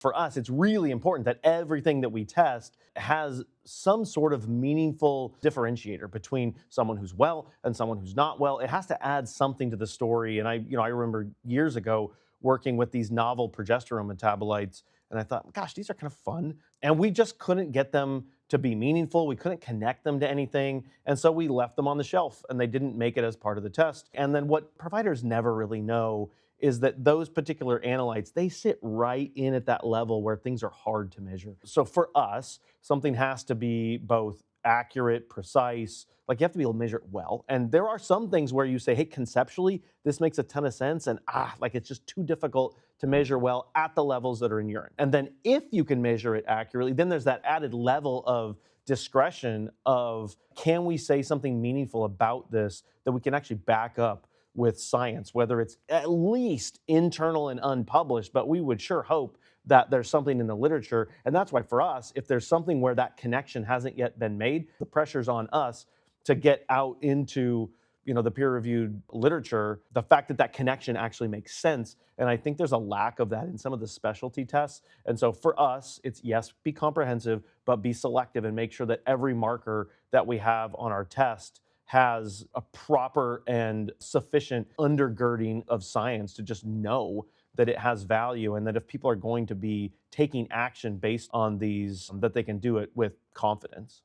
For us, it's really important that everything that we test has some sort of meaningful differentiator between someone who's well and someone who's not well. It has to add something to the story. And I remember years ago working with these novel progesterone metabolites, and I thought, gosh, these are kind of fun. And we just couldn't get them to be meaningful. We couldn't connect them to anything. And so we left them on the shelf and they didn't make it as part of the test. And then what providers never really know is that those particular analytes, they sit right in at that level where things are hard to measure. So for us, something has to be both accurate, precise, like you have to be able to measure it well. And there are some things where you say, hey, conceptually, this makes a ton of sense. And like it's just too difficult to measure well at the levels that are in urine. And then if you can measure it accurately, then there's that added level of discretion of can we say something meaningful about this that we can actually back up with science, whether it's at least internal and unpublished, but we would sure hope that there's something in the literature. And that's why for us, if there's something where that connection hasn't yet been made, the pressure's on us to get out into the peer-reviewed literature, the fact that that connection actually makes sense. And I think there's a lack of that in some of the specialty tests. And so for us, it's yes, be comprehensive, but be selective and make sure that every marker that we have on our test has a proper and sufficient undergirding of science to just know that it has value and that if people are going to be taking action based on these, that they can do it with confidence.